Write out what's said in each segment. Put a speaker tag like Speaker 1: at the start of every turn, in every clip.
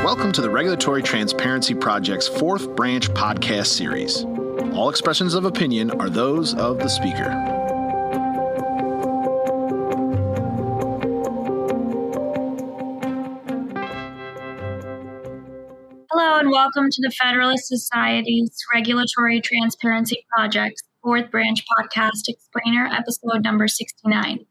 Speaker 1: Welcome to the Regulatory Transparency Project's Fourth Branch podcast series. All expressions of opinion are those of the speaker.
Speaker 2: Hello and welcome to the Federalist Society's Regulatory Transparency Project's Fourth Branch Podcast Explainer, episode number 69.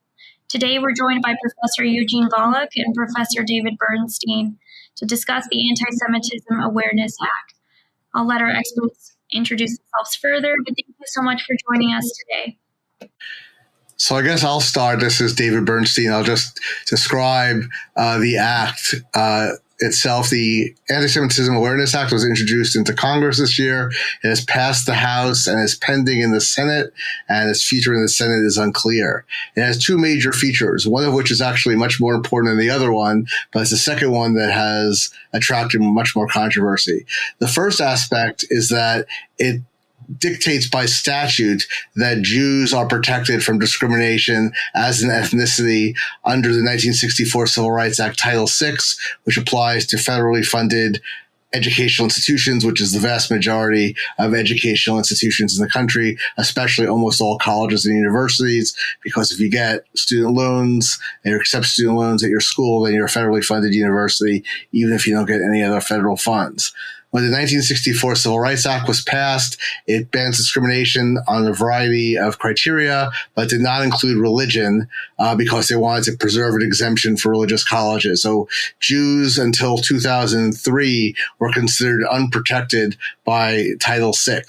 Speaker 2: Today we're joined by Professor Eugene Volokh and Professor David Bernstein to discuss the Anti-Semitism Awareness Act. I'll let our experts introduce themselves further, but thank you so much for joining us today.
Speaker 3: So I guess I'll start. This is David Bernstein. I'll just describe the act itself. The Anti-Semitism Awareness Act was introduced into Congress this year. It has passed the House and is pending in the Senate, and its future in the Senate is unclear. It has two major features, one of which is actually much more important than the other one, but it's the second one that has attracted much more controversy. The first aspect is that it dictates by statute that Jews are protected from discrimination as an ethnicity under the 1964 Civil Rights Act Title VI, which applies to federally funded educational institutions, which is the vast majority of educational institutions in the country, especially almost all colleges and universities, because if you get student loans and accept student loans at your school, then you're a federally funded university, even if you don't get any other federal funds. When the 1964 Civil Rights Act was passed, it banned discrimination on a variety of criteria, but did not include religion because they wanted to preserve an exemption for religious colleges. So Jews until 2003 were considered unprotected by Title VI.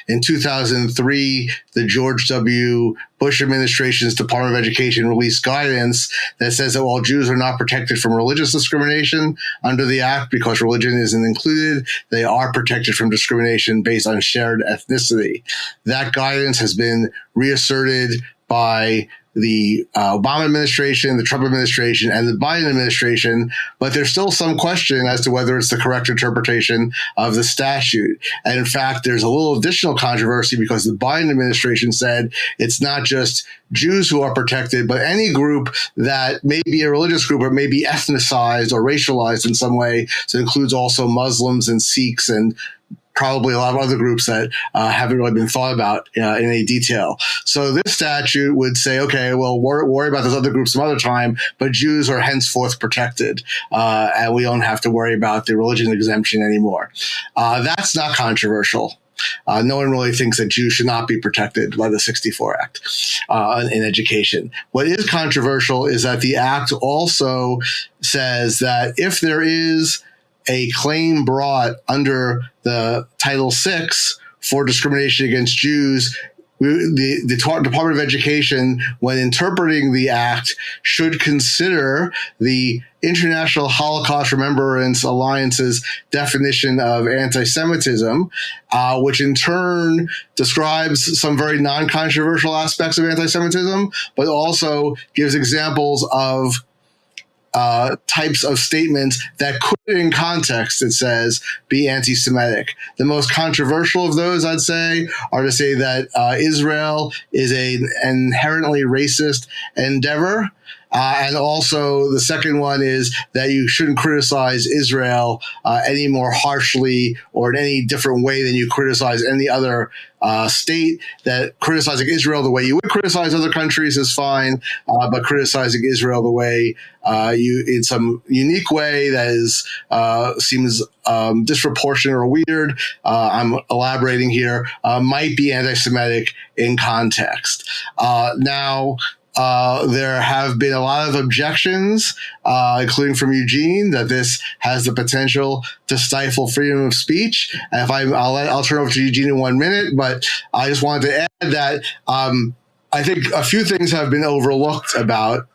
Speaker 3: In 2003, the George W. Bush administration's Department of Education released guidance that says that while Jews are not protected from religious discrimination under the act because religion isn't included, they are protected from discrimination based on shared ethnicity. That guidance has been reasserted by the Obama administration, the Trump administration, and the Biden administration, but there's still some question as to whether it's the correct interpretation of the statute. And in fact, there's a little additional controversy because the Biden administration said it's not just Jews who are protected, but any group that may be a religious group or may be ethnicized or racialized in some way. So it includes also Muslims and Sikhs and probably a lot of other groups that haven't really been thought about in any detail. So this statute would say, okay, well, worry about those other groups some other time, but Jews are henceforth protected, and we don't have to worry about the religion exemption anymore. That's not controversial. No one really thinks that Jews should not be protected by the 64 Act in education. What is controversial is that the Act also says that if there is a claim brought under the Title VI for discrimination against Jews, the Department of Education, when interpreting the act, should consider the International Holocaust Remembrance Alliance's definition of anti-Semitism, which in turn describes some very non-controversial aspects of anti-Semitism, but also gives examples of types of statements that could, in context, it says, be anti-Semitic. The most controversial of those, I'd say, are to say that Israel is an inherently racist endeavor. And also the second one is that you shouldn't criticize Israel any more harshly or in any different way than you criticize any other state. That criticizing Israel the way you would criticize other countries is fine, but criticizing Israel the way you in some unique way that is seems disproportionate or weird, I'm elaborating here, might be anti-Semitic in context. Now, there have been a lot of objections, including from Eugene, that this has the potential to stifle freedom of speech. And if I'll turn over to Eugene in 1 minute, but I just wanted to add that I think a few things have been overlooked about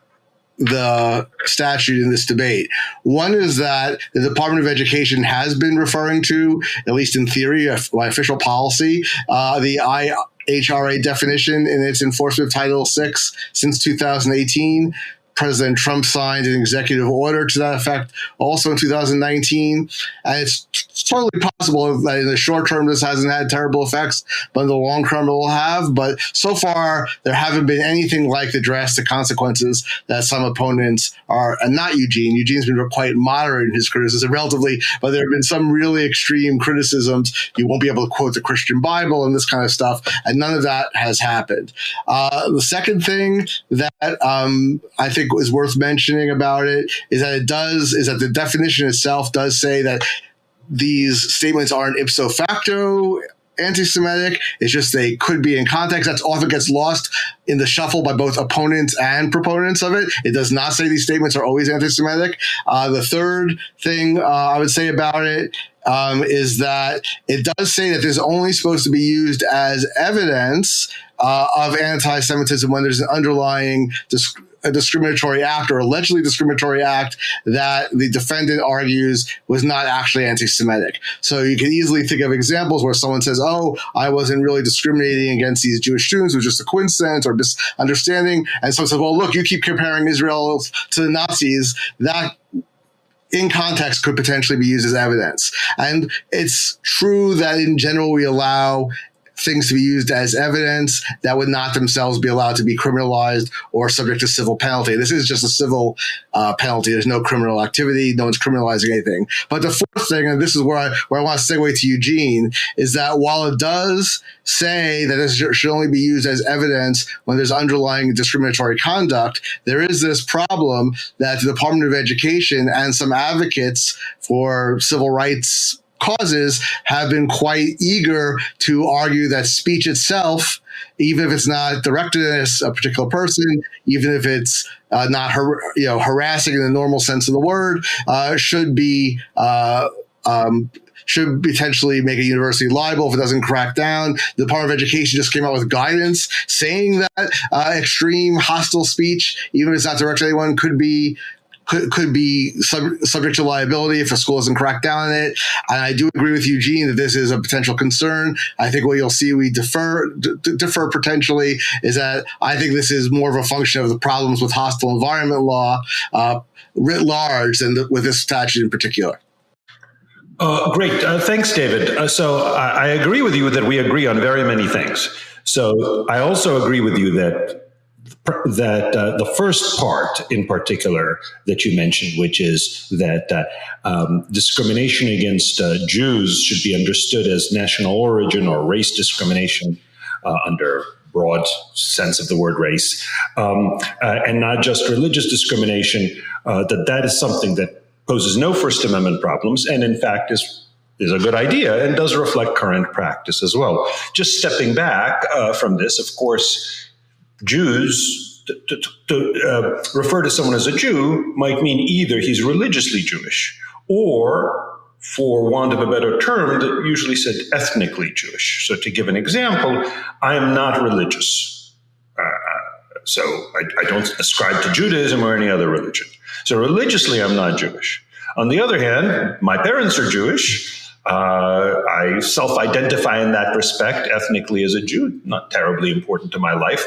Speaker 3: the statute in this debate. One is that the Department of Education has been referring to, at least in theory, by official policy, the IHRA definition in its enforcement of Title VI since 2018. President Trump signed an executive order to that effect also in 2019. And it's totally possible that in the short term this hasn't had terrible effects, but in the long term it will have. But so far, there haven't been anything like the drastic consequences that some opponents are, and not Eugene. Eugene's been quite moderate in his criticism, relatively, but there have been some really extreme criticisms. You won't be able to quote the Christian Bible and this kind of stuff, and none of that has happened. The second thing that I think is worth mentioning about it is that the definition itself does say that these statements aren't ipso facto anti-Semitic. It's just they could be in context. That often gets lost in the shuffle by both opponents and proponents of it. It does not say these statements are always anti-Semitic. The third thing I would say about it is that it does say that there's only supposed to be used as evidence of anti-Semitism when there's an underlying a discriminatory act or allegedly discriminatory act that the defendant argues was not actually anti-Semitic. So you can easily think of examples where someone says, oh, I wasn't really discriminating against these Jewish students. It was just a coincidence or misunderstanding. And someone says, well, look, you keep comparing Israel to the Nazis. That in context could potentially be used as evidence. And it's true that in general we allow things to be used as evidence that would not themselves be allowed to be criminalized or subject to civil penalty. This is just a civil penalty. There's no criminal activity. No one's criminalizing anything. But the fourth thing, and this is where I want to segue to Eugene, is that while it does say that this should only be used as evidence when there's underlying discriminatory conduct, there is this problem that the Department of Education and some advocates for civil rights causes have been quite eager to argue that speech itself, even if it's not directed at a particular person, even if it's not harassing in the normal sense of the word, should potentially make a university liable if it doesn't crack down. The Department of Education just came out with guidance saying that extreme hostile speech, even if it's not directed at anyone, could be subject to liability if a school doesn't crack down on it. And I do agree with Eugene that this is a potential concern. I think what you'll see we defer potentially is that I think this is more of a function of the problems with hostile environment law writ large than with this statute in particular.
Speaker 4: Great. Thanks, David. So I agree with you that we agree on very many things. So I also agree with you that the first part in particular that you mentioned, which is that discrimination against Jews should be understood as national origin or race discrimination under broad sense of the word race, and not just religious discrimination, that is something that poses no First Amendment problems and in fact is a good idea and does reflect current practice as well. Just stepping back from this, of course, Jews, to refer to someone as a Jew might mean either he's religiously Jewish or, for want of a better term, that usually said ethnically Jewish. So to give an example, I am not religious. So I don't ascribe to Judaism or any other religion. So religiously, I'm not Jewish. On the other hand, my parents are Jewish. I self-identify in that respect ethnically as a Jew, not terribly important to my life,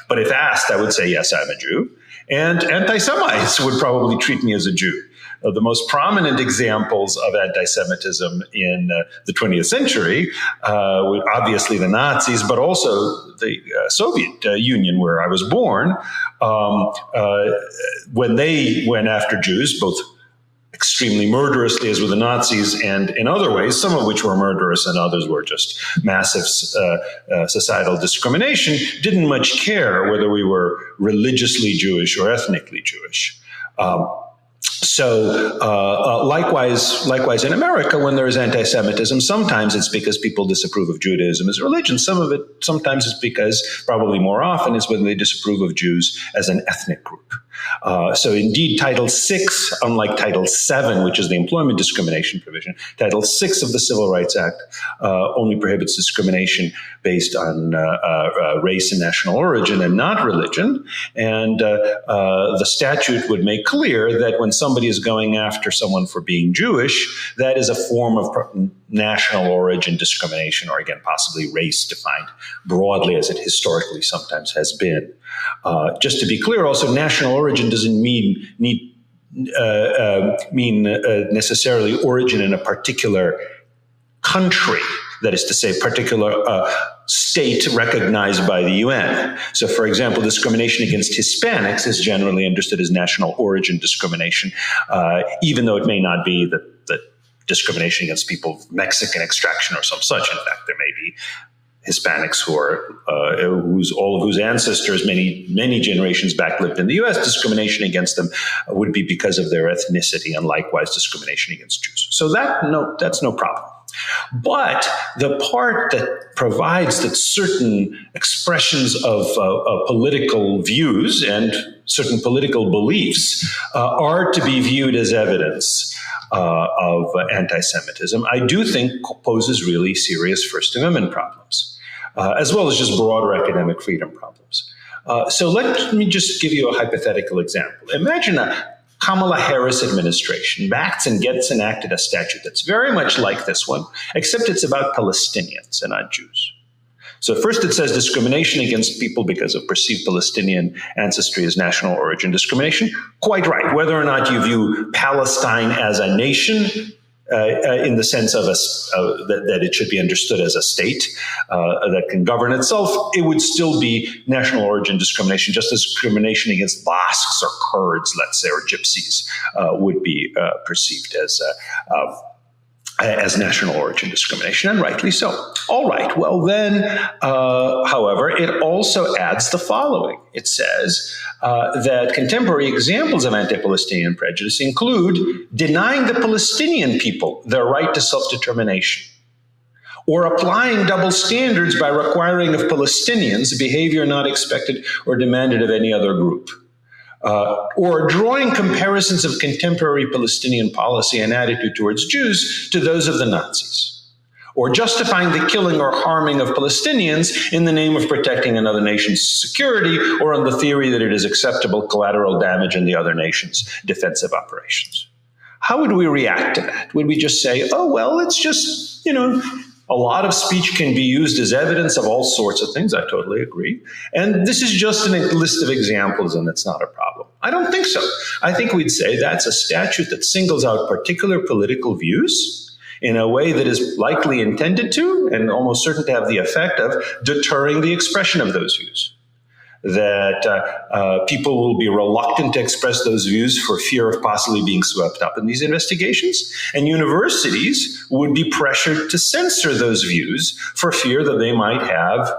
Speaker 4: but if asked, I would say, yes, I'm a Jew. And anti-Semites would probably treat me as a Jew. The most prominent examples of anti-Semitism in the 20th century were obviously the Nazis, but also the Soviet Union, where I was born, when they went after Jews, both extremely murderously as with the Nazis and in other ways, some of which were murderous and others were just massive societal discrimination, didn't much care whether we were religiously Jewish or ethnically Jewish. Likewise in America, when there is anti-Semitism, sometimes it's because people disapprove of Judaism as a religion. Sometimes it's because, probably more often, is when they disapprove of Jews as an ethnic group. So indeed, Title VI, unlike Title VII, which is the employment discrimination provision, Title VI of the Civil Rights Act only prohibits discrimination based on race and national origin and not religion. And the statute would make clear that when someone somebody is going after someone for being Jewish, that is a form of national origin discrimination, or again, possibly race defined broadly as it historically sometimes has been. Just to be clear, also, national origin doesn't mean necessarily origin in a particular country, that is to say, particular state recognized by the UN. So, for example, discrimination against Hispanics is generally understood as national origin discrimination, even though it may not be the discrimination against people of Mexican extraction or some such. In fact, there may be Hispanics who are whose ancestors many generations back lived in the U.S. Discrimination against them would be because of their ethnicity, and likewise discrimination against Jews. So that's no problem. But the part that provides that certain expressions of political views and certain political beliefs are to be viewed as evidence of anti-Semitism, I do think poses really serious First Amendment problems, as well as just broader academic freedom problems. So let me just give you a hypothetical example. Imagine a Kamala Harris administration backs and gets enacted a statute that's very much like this one, except it's about Palestinians and not Jews. So first it says discrimination against people because of perceived Palestinian ancestry as national origin discrimination. Quite right. Whether or not you view Palestine as a nation, in the sense of that it should be understood as a state that can govern itself, it would still be national origin discrimination, just as discrimination against Basques or Kurds, let's say, or Gypsies would be perceived as national origin discrimination, and rightly so. All right, well then, however, it also adds the following. It says that contemporary examples of anti-Palestinian prejudice include denying the Palestinian people their right to self-determination, or applying double standards by requiring of Palestinians behavior not expected or demanded of any other group. Or drawing comparisons of contemporary Palestinian policy and attitude towards Jews to those of the Nazis, or justifying the killing or harming of Palestinians in the name of protecting another nation's security, or on the theory that it is acceptable collateral damage in the other nation's defensive operations. How would we react to that? Would we just say, oh, well, it's just, a lot of speech can be used as evidence of all sorts of things. I totally agree. And this is just a list of examples, and it's not a problem. I don't think so. I think we'd say that's a statute that singles out particular political views in a way that is likely intended to, and almost certain to have the effect of, deterring the expression of those views. That people will be reluctant to express those views for fear of possibly being swept up in these investigations, and universities would be pressured to censor those views for fear that they might have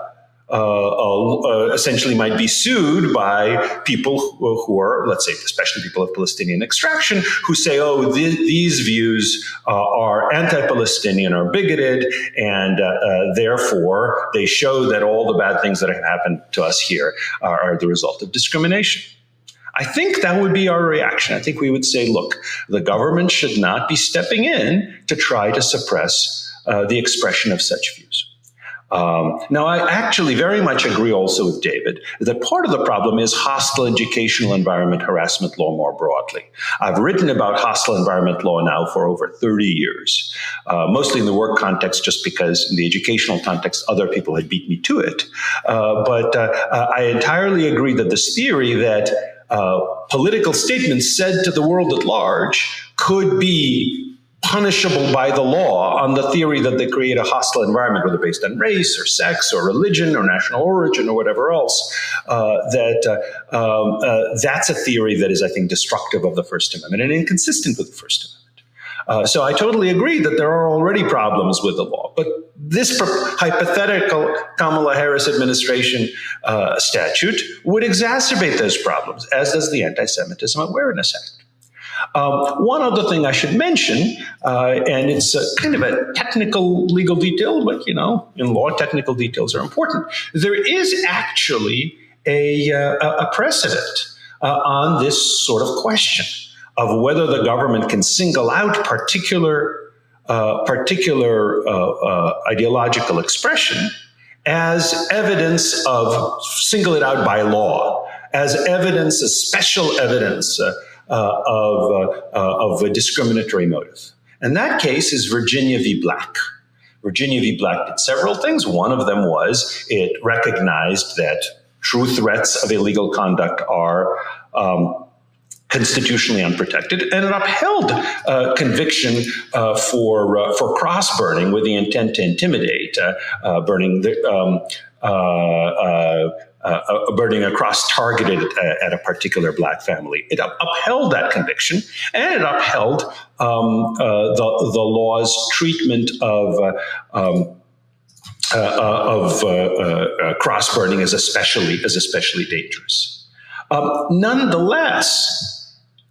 Speaker 4: essentially might be sued by people who are, let's say, especially people of Palestinian extraction, who say, oh, these views are anti-Palestinian or bigoted, and therefore they show that all the bad things that have happened to us here are the result of discrimination. I think that would be our reaction. I think we would say, look, the government should not be stepping in to try to suppress the expression of such views. Now, I actually very much agree also with David that part of the problem is hostile educational environment harassment law more broadly. I've written about hostile environment law now for over 30 years, mostly in the work context, just because in the educational context, other people had beat me to it. But I entirely agree that this theory that political statements said to the world at large could be punishable by the law on the theory that they create a hostile environment, whether based on race or sex or religion or national origin or whatever else, that's a theory that is, I think, destructive of the First Amendment and inconsistent with the First Amendment. So I totally agree that there are already problems with the law, but this hypothetical Kamala Harris administration statute would exacerbate those problems, as does the Anti-Semitism Awareness Act. One other thing I should mention, and it's kind of a technical legal detail, but, in law, technical details are important. There is actually a precedent on this sort of question of whether the government can single out particular ideological expression as evidence of, single it out by law, as evidence, as special evidence of a discriminatory motive. And that case is Virginia v. Black. Virginia v. Black did several things. One of them was it recognized that true threats of illegal conduct are constitutionally unprotected, and it upheld conviction for cross burning with the intent to intimidate, burning a cross targeted at a particular black family. It upheld that conviction, and it upheld the law's treatment of cross burning as especially dangerous. Nonetheless,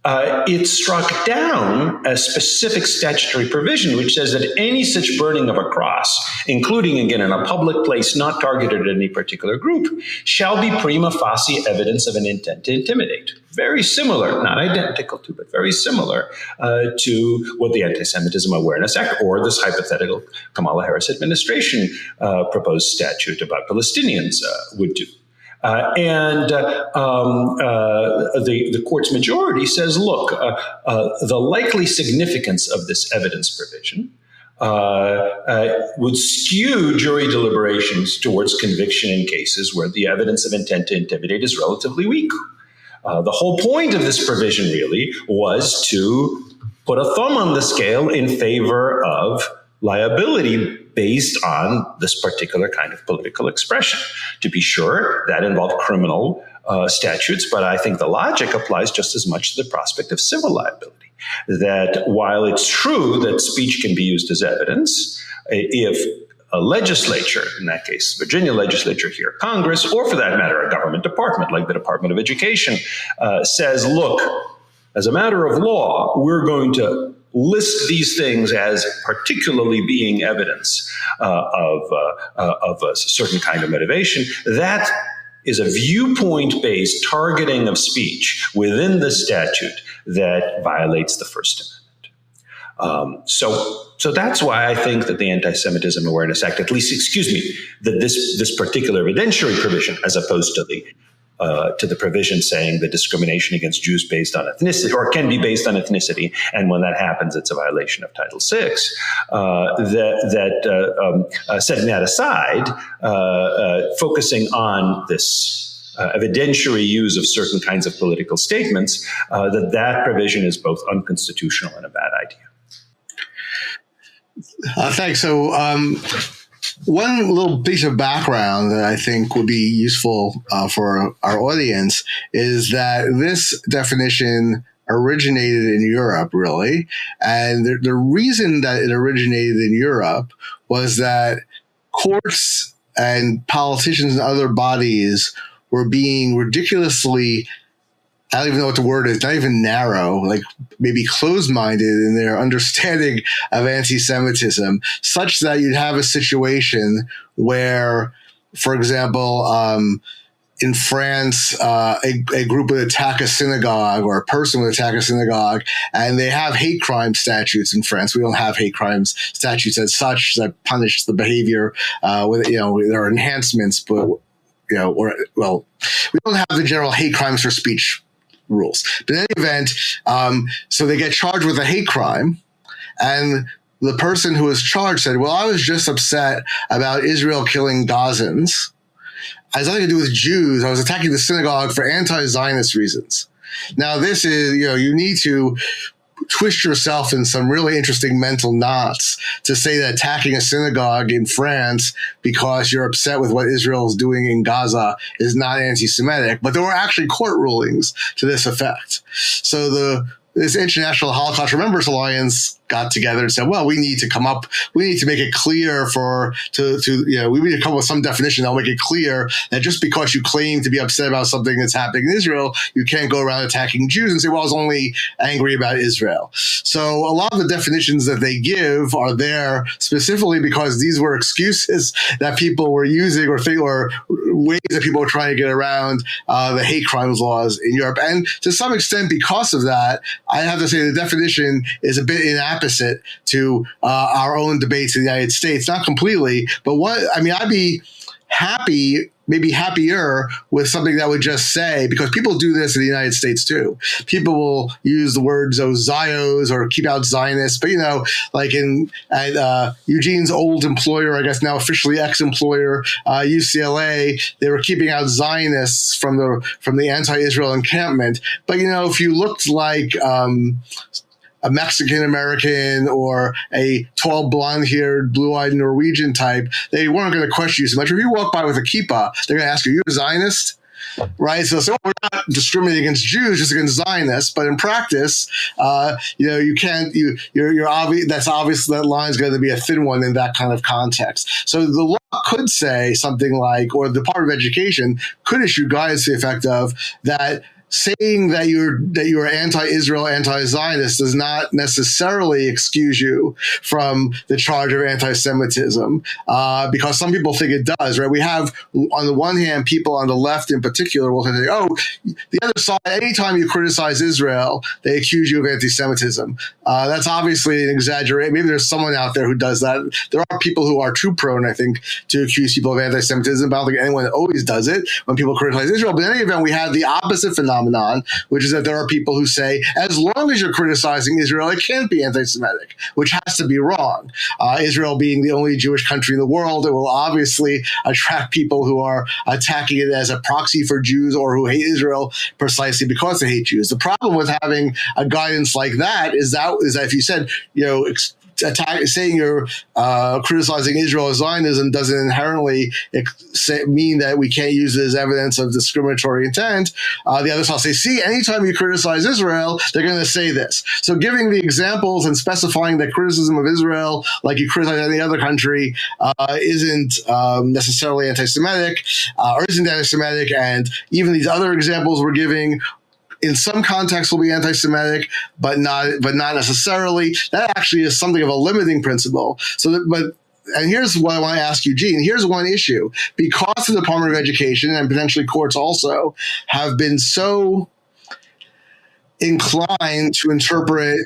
Speaker 4: it struck down a specific statutory provision which says that any such burning of a cross, including, again, in a public place not targeted at any particular group, shall be prima facie evidence of an intent to intimidate. Very similar, not identical to, but very similar to what the Anti-Semitism Awareness Act or this hypothetical Kamala Harris administration proposed statute about Palestinians would do. The court's majority says, look, the likely significance of this evidence provision would skew jury deliberations towards conviction in cases where the evidence of intent to intimidate is relatively weak. The whole point of this provision really was to put a thumb on the scale in favor of liability based on this particular kind of political expression. To be sure, that involved criminal statutes, but I think the logic applies just as much to the prospect of civil liability. That while it's true that speech can be used as evidence, if a legislature, in that case, Virginia legislature here, Congress, or for that matter, a government department like the Department of Education, says, look, as a matter of law, we're going to list these things as particularly being evidence of a certain kind of motivation. That is a viewpoint-based targeting of speech within the statute that violates the First Amendment. So that's why I think that the Anti-Semitism Awareness Act, at least, that this particular evidentiary provision, as opposed to the provision saying that discrimination against Jews based on ethnicity, or can be based on ethnicity, and when that happens, it's a violation of Title VI. Setting that aside, focusing on this evidentiary use of certain kinds of political statements, that provision is both unconstitutional and a bad idea.
Speaker 3: Thanks. So, one little piece of background that I think would be useful for our audience is that this definition originated in Europe, really. And the reason that it originated in Europe was that courts and politicians and other bodies were being ridiculously, I don't even know what the word is, not even narrow, like maybe closed-minded in their understanding of anti-Semitism, such that you'd have a situation where, for example, in France, a group would attack a synagogue, or a person would attack a synagogue, and they have hate crime statutes in France. We don't have hate crimes statutes as such that punish the behavior. There are enhancements, but we don't have the general hate crimes for speech rules. But in any event, so they get charged with a hate crime, and the person who was charged said, well, I was just upset about Israel killing Gazans. It has nothing to do with Jews. I was attacking the synagogue for anti-Zionist reasons. Now, this is, you need to twist yourself in some really interesting mental knots to say that attacking a synagogue in France because you're upset with what Israel is doing in Gaza is not anti-Semitic, but there were actually court rulings to this effect. So this International Holocaust Remembrance Alliance got together and said, well, we need to make it clear we need to come up with some definition that'll make it clear that just because you claim to be upset about something that's happening in Israel, you can't go around attacking Jews and say, well, I was only angry about Israel. So a lot of the definitions that they give are there specifically because these were excuses that people were using or ways that people were trying to get around the hate crimes laws in Europe. And to some extent, because of that, I have to say the definition is a bit inapposite to our own debates in the United States. Not completely, but I'd be happy maybe happier with something that would just say, because people do this in the United States too. People will use the words Zios or keep out Zionists, but like at Eugene's old employer, I guess now officially ex-employer, UCLA, they were keeping out Zionists from the anti-Israel encampment. But if you looked like a Mexican American or a tall, blonde-haired, blue-eyed Norwegian type, they weren't going to question you so much. If you walk by with a kippah, they're going to ask you, "Are you a Zionist?" Right? So we're not discriminating against Jews, just against Zionists. But in practice, you can't. You're obvious. That's obvious. That line's going to be a thin one in that kind of context. So the law could say something like, or the Department of Education could issue guidance to the effect of that. Saying that you're anti-Israel, anti-Zionist does not necessarily excuse you from the charge of anti-Semitism, because some people think it does. Right? We have, on the one hand, people on the left in particular will say, "Oh, the other side. Anytime you criticize Israel, they accuse you of anti-Semitism." That's obviously an exaggeration. Maybe there's someone out there who does that. There are people who are too prone, I think, to accuse people of anti-Semitism. But I don't think anyone always does it when people criticize Israel. But in any event, we have the opposite phenomenon, which is that there are people who say, as long as you're criticizing Israel, it can't be anti-Semitic, which has to be wrong. Israel being the only Jewish country in the world, it will obviously attract people who are attacking it as a proxy for Jews or who hate Israel precisely because they hate Jews. The problem with having a guidance like that is that if you said, saying you're criticizing Israel as Zionism doesn't inherently mean that we can't use it as evidence of discriminatory intent. The other side will say, "See, anytime you criticize Israel, they're going to say this." So giving the examples and specifying that criticism of Israel, like you criticize any other country, isn't necessarily anti-Semitic or isn't anti-Semitic, and even these other examples we're giving in some contexts will be anti-Semitic, but not necessarily. That actually is something of a limiting principle. And here's what I want to ask Eugene. Here's one issue. Because the Department of Education and potentially courts also have been so inclined to interpret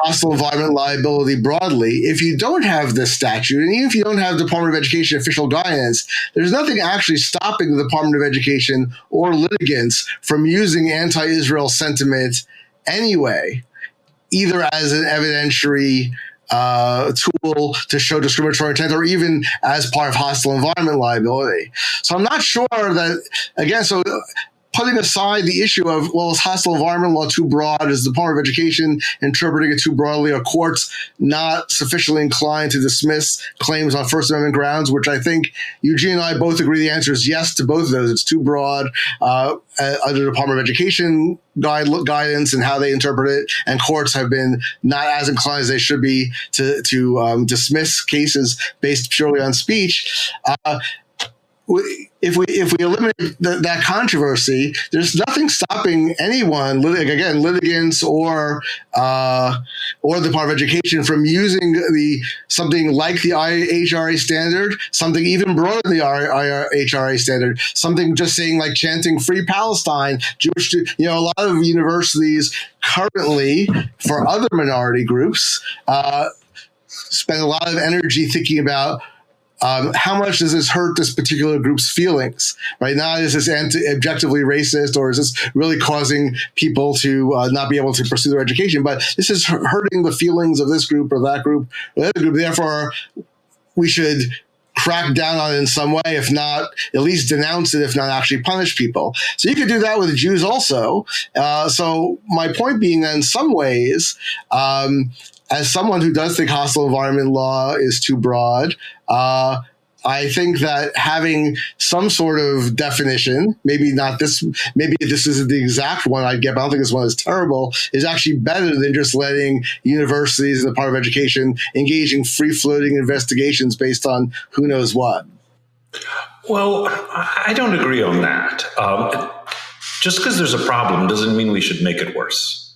Speaker 3: hostile environment liability broadly, if you don't have this statute, and even if you don't have Department of Education official guidance, there's nothing actually stopping the Department of Education or litigants from using anti-Israel sentiment anyway, either as an evidentiary tool to show discriminatory intent or even as part of hostile environment liability. So I'm not sure that, again, putting aside the issue of, is hostile environment law too broad? Is the Department of Education interpreting it too broadly? Are courts not sufficiently inclined to dismiss claims on First Amendment grounds, which I think Eugene and I both agree the answer is yes to both of those. It's too broad under the Department of Education guidance and how they interpret it, and courts have been not as inclined as they should be to dismiss cases based purely on speech. If we eliminate that controversy, there's nothing stopping anyone, litigants or the Department of Education, from using something like the IHRA standard, something even broader than the IHRA standard, something just saying like chanting "Free Palestine." A lot of universities currently, for other minority groups, spend a lot of energy thinking about how much does this hurt this particular group's feelings, right? Not is this objectively racist, or is this really causing people to not be able to pursue their education, but this is hurting the feelings of this group or that group or that group. Therefore, we should crack down on it in some way, if not at least denounce it, if not actually punish people. So you could do that with the Jews also. So my point being that in some ways, as someone who does think hostile environment law is too broad, I think that having some sort of definition, maybe this isn't the exact one I'd get, but I don't think this one is terrible, is actually better than just letting universities and the Department of Education engage in free-floating investigations based on who knows what.
Speaker 4: Well, I don't agree on that. Just because there's a problem doesn't mean we should make it worse.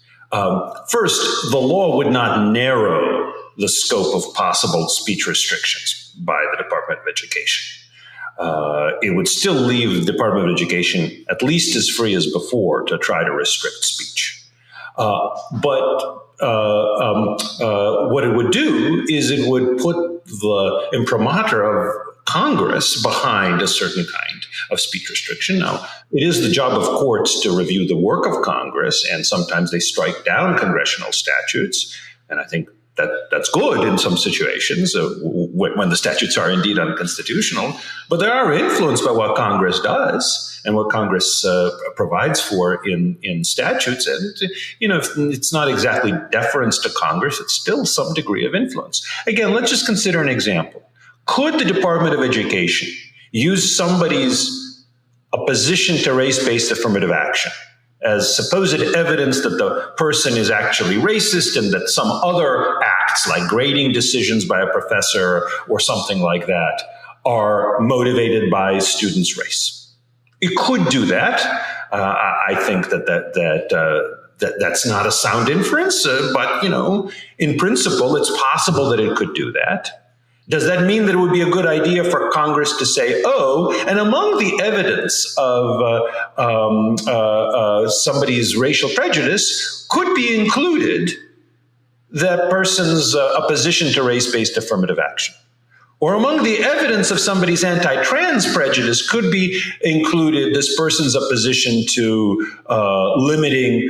Speaker 4: First, the law would not narrow the scope of possible speech restrictions by the Department of Education. It would still leave the Department of Education at least as free as before to try to restrict speech. But what it would do is it would put the imprimatur of Congress behind a certain kind of speech restriction. Now, it is the job of courts to review the work of Congress, and sometimes they strike down congressional statutes. And I think that's good in some situations when the statutes are indeed unconstitutional. But they are influenced by what Congress does and what Congress provides for in statutes. And, it's not exactly deference to Congress. It's still some degree of influence. Again, let's just consider an example. Could the Department of Education use somebody's opposition to race-based affirmative action as supposed evidence that the person is actually racist and that some other acts, like grading decisions by a professor or something like that, are motivated by students' race? It could do that. I think that's not a sound inference, but in principle, it's possible that it could do that. Does that mean that it would be a good idea for Congress to say, and among the evidence of somebody's racial prejudice could be included that person's opposition to race-based affirmative action? Or among the evidence of somebody's anti-trans prejudice could be included this person's opposition to limiting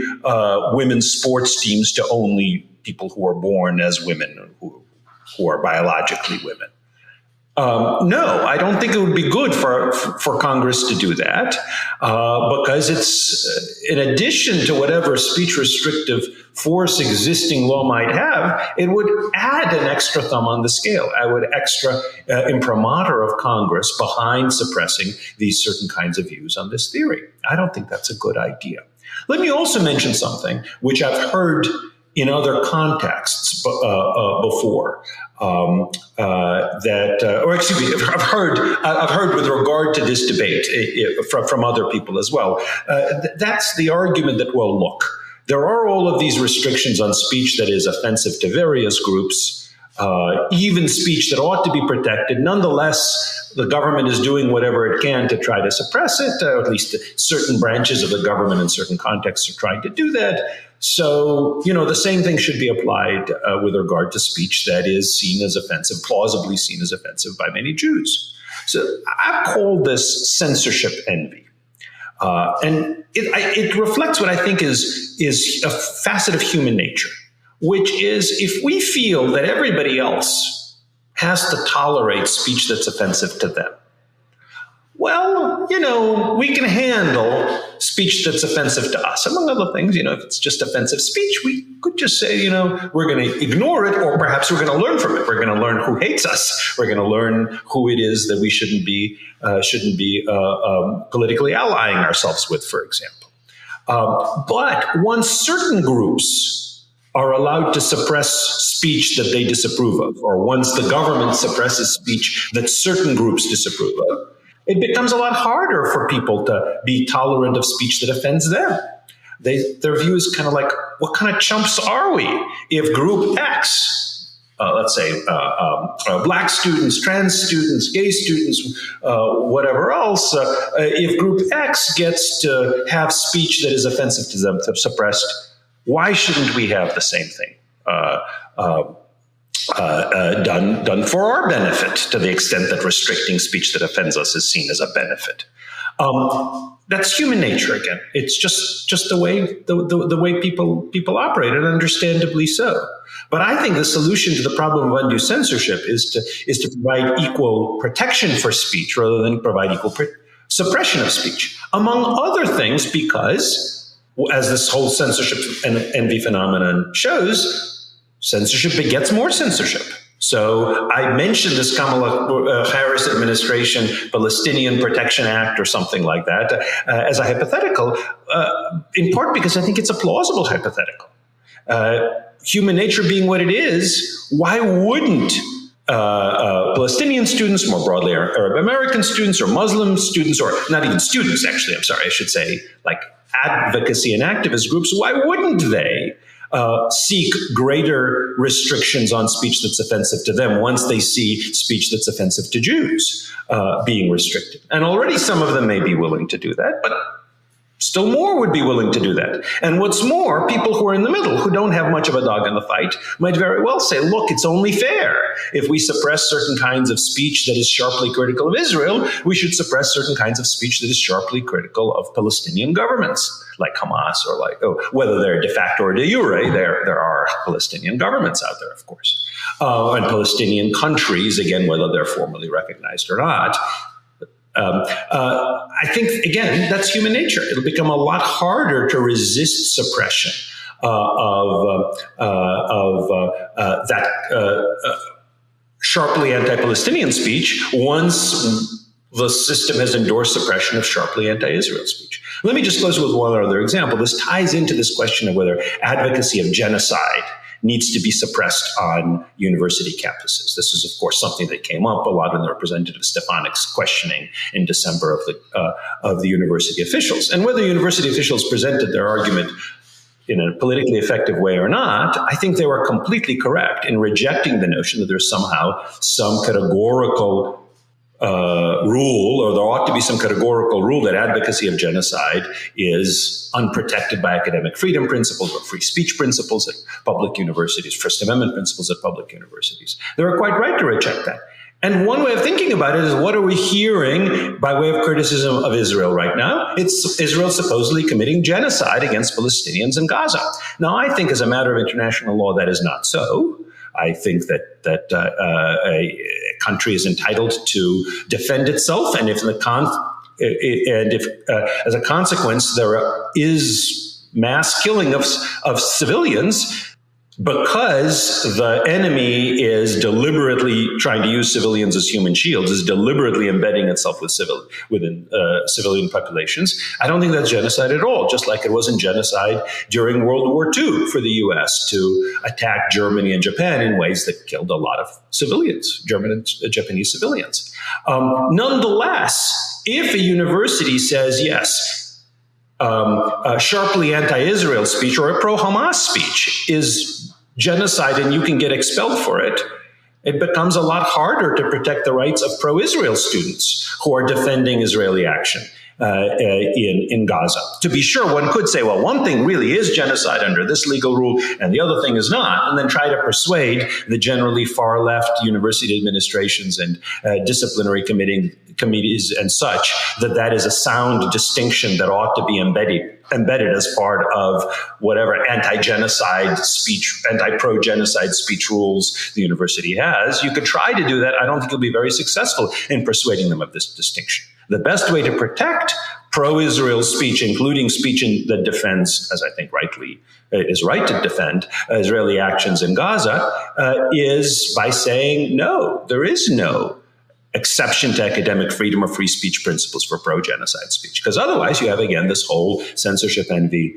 Speaker 4: women's sports teams to only people who are born as women, who are biologically women. No, I don't think it would be good for Congress to do that because it's, in addition to whatever speech restrictive force existing law might have, it would add an extra thumb on the scale. I would extra imprimatur of Congress behind suppressing these certain kinds of views on this theory. I don't think that's a good idea. Let me also mention something which I've heard in other contexts before. I've heard with regard to this debate from other people as well. That's the argument that, well, look, there are all of these restrictions on speech that is offensive to various groups, even speech that ought to be protected. Nonetheless, the government is doing whatever it can to try to suppress it, at least certain branches of the government in certain contexts are trying to do that. So, the same thing should be applied with regard to speech that is seen as offensive, plausibly seen as offensive by many Jews. So I've called this censorship envy. And it reflects what I think is a facet of human nature, which is if we feel that everybody else has to tolerate speech that's offensive to them, well, we can handle speech that's offensive to us. Among other things, if it's just offensive speech, we could just say, we're going to ignore it, or perhaps we're going to learn from it. We're going to learn who hates us. We're going to learn who it is that we shouldn't be politically allying ourselves with, for example. But once certain groups are allowed to suppress speech that they disapprove of, or once the government suppresses speech that certain groups disapprove of, it becomes a lot harder for people to be tolerant of speech that offends them. Their view is kind of like, what kind of chumps are we if group X, let's say black students, trans students, gay students, whatever else, if group X gets to have speech that is offensive to them, suppressed, why shouldn't we have the same thing done for our benefit, to the extent that restricting speech that offends us is seen as a benefit? That's human nature again. It's just the way people operate, and understandably so. But I think the solution to the problem of undue censorship is to provide equal protection for speech rather than provide equal suppression of speech, among other things, because, as this whole censorship and envy phenomenon shows, censorship begets more censorship. So I mentioned this Kamala Harris administration Palestinian Protection Act or something like that as a hypothetical, in part because I think it's a plausible hypothetical. Human nature being what it is, why wouldn't Palestinian students, more broadly Arab American students, or Muslim students, or not even students, actually, I should say, like advocacy and activist groups, why wouldn't they seek greater restrictions on speech that's offensive to them once they see speech that's offensive to Jews being restricted? And already some of them may be willing to do that, but Still more would be willing to do that. And what's more, people who are in the middle, who don't have much of a dog in the fight, might very well say, look, it's only fair. If we suppress certain kinds of speech that is sharply critical of Israel, we should suppress certain kinds of speech that is sharply critical of Palestinian governments, like Hamas, or whether they're de facto or de jure, there are Palestinian governments out there, of course. And Palestinian countries, again, whether they're formally recognized or not. I think, again, that's human nature. It'll become a lot harder to resist suppression of that sharply anti-Palestinian speech once the system has endorsed suppression of sharply anti-Israel speech. Let me just close with one other example. This ties into this question of whether advocacy of genocide needs to be suppressed on university campuses. This is, of course, something that came up a lot in the Representative Stefanik's questioning in December of the university officials. And whether university officials presented their argument in a politically effective way or not, I think they were completely correct in rejecting the notion that there's somehow some categorical rule, or there ought to be some categorical rule that advocacy of genocide is unprotected by academic freedom principles or free speech principles at public universities, First Amendment principles at public universities. They were quite right to reject that. And one way of thinking about it is, what are we hearing by way of criticism of Israel right now? It's Israel supposedly committing genocide against Palestinians in Gaza. Now, I think as a matter of international law, that is not so. I think that a country is entitled to defend itself, and if as a consequence there is mass killing of civilians because the enemy is deliberately trying to use civilians as human shields, is deliberately embedding itself within civilian populations, I don't think that's genocide at all, just like it wasn't genocide during World War II for the U.S. to attack Germany and Japan in ways that killed a lot of civilians, German and Japanese civilians. Nonetheless, if a university says, yes, sharply anti-Israel speech or a pro-Hamas speech is genocide and you can get expelled for it, it becomes a lot harder to protect the rights of pro-Israel students who are defending Israeli action in Gaza. To be sure, one could say, well, one thing really is genocide under this legal rule and the other thing is not, and then try to persuade the generally far-left university administrations and disciplinary committees and such that is a sound distinction that ought to be embedded as part of whatever anti-genocide speech, anti-pro-genocide speech rules the university has. You could try to do that. I don't think you'll be very successful in persuading them of this distinction. The best way to protect pro-Israel speech, including speech that defends, as I think rightly is right to defend, Israeli actions in Gaza, is by saying, no, there is no exception to academic freedom or free speech principles for pro-genocide speech. Because otherwise you have, again, this whole censorship envy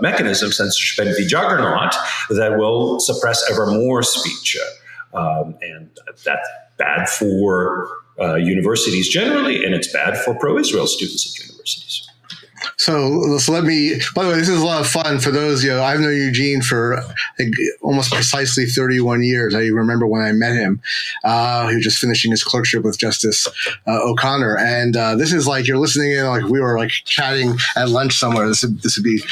Speaker 4: mechanism, censorship envy juggernaut that will suppress ever more speech. And that's bad for universities generally, and it's bad for pro-Israel students at universities.
Speaker 3: So let me, by the way, this is a lot of fun for those, I've known Eugene for almost precisely 31 years. I remember when I met him. He was just finishing his clerkship with Justice O'Connor. And this is like, you're listening in, like we were like chatting at lunch somewhere. This would be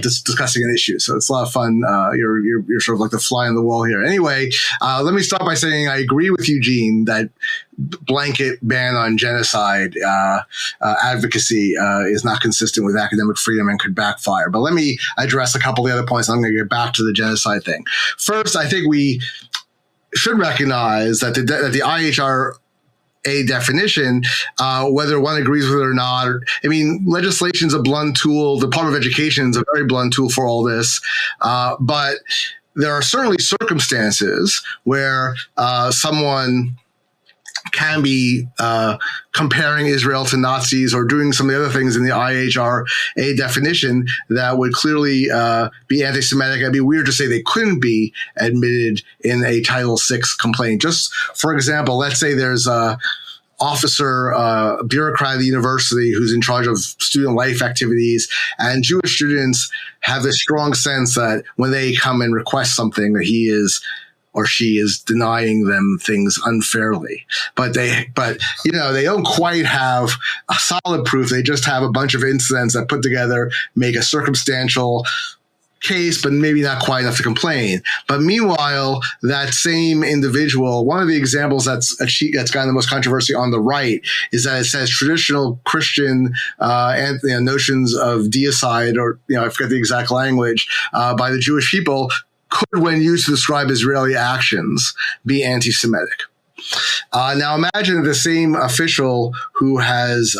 Speaker 3: discussing an issue. So it's a lot of fun. You're sort of like the fly on the wall here. Anyway, let me start by saying I agree with Eugene that blanket ban on genocide advocacy is not consistent with academic freedom and could backfire. But let me address a couple of the other points. I'm going to get back to the genocide thing. First, I think we should recognize that the IHRA definition, whether one agrees with it or not, legislation is a blunt tool. The Department of Education is a very blunt tool for all this. But there are certainly circumstances where someone can be comparing Israel to Nazis or doing some of the other things in the IHRA definition that would clearly be anti-Semitic. It'd be weird to say they couldn't be admitted in a Title VI complaint. Just for example, let's say there's a bureaucrat at the university who's in charge of student life activities, and Jewish students have this strong sense that when they come and request something that he is or she is denying them things unfairly. But they don't quite have a solid proof. They just have a bunch of incidents that put together make a circumstantial case, but maybe not quite enough to complain. But meanwhile, that same individual, one of the examples that's gotten the most controversy on the right is that it says traditional Christian notions of deicide, or I forget the exact language, by the Jewish people could, when used to describe Israeli actions, be anti-Semitic. Now imagine the same official who has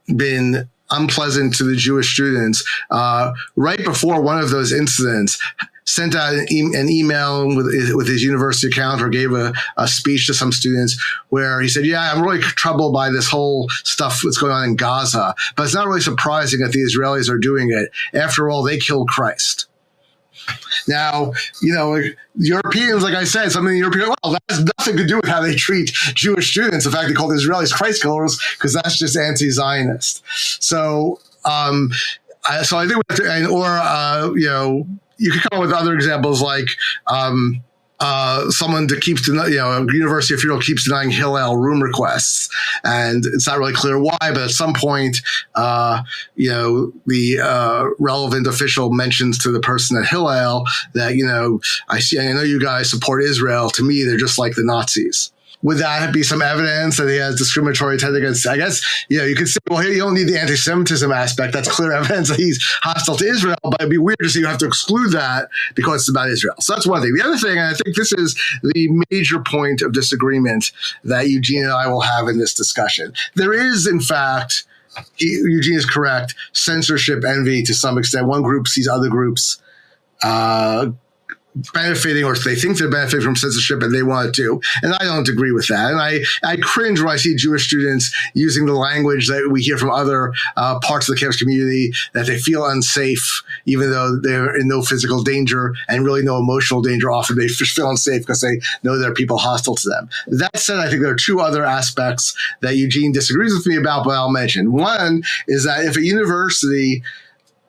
Speaker 3: been unpleasant to the Jewish students, right before one of those incidents, sent out an email with his university account, or gave a speech to some students where he said, I'm really troubled by this whole stuff that's going on in Gaza, but it's not really surprising that the Israelis are doing it. After all, they killed Christ. Now, Europeans, like I said, some of the Europeans, that has nothing to do with how they treat Jewish students. In fact, they call the Israelis Christ killers because that's just anti-Zionist. So, I think we have to, you could come up with other examples like someone a university official keeps denying Hillel room requests, and it's not really clear why, but at some point, the relevant official mentions to the person at Hillel that, I know you guys support Israel. To me, they're just like the Nazis. Would that be some evidence that he has discriminatory intent against? I guess, you could say, well, you don't need the anti-Semitism aspect. That's clear evidence that he's hostile to Israel, but it'd be weird to say you have to exclude that because it's about Israel. So that's one thing. The other thing, and I think this is the major point of disagreement that Eugene and I will have in this discussion. There is, in fact, Eugene is correct, censorship envy to some extent. One group sees other groups benefiting, or they think they're benefiting from censorship and they want it too. And I don't agree with that. And I cringe when I see Jewish students using the language that we hear from other parts of the campus community, that they feel unsafe, even though they're in no physical danger and really no emotional danger. Often they feel unsafe because they know there are people hostile to them. That said, I think there are two other aspects that Eugene disagrees with me about, but I'll mention. One is that if a university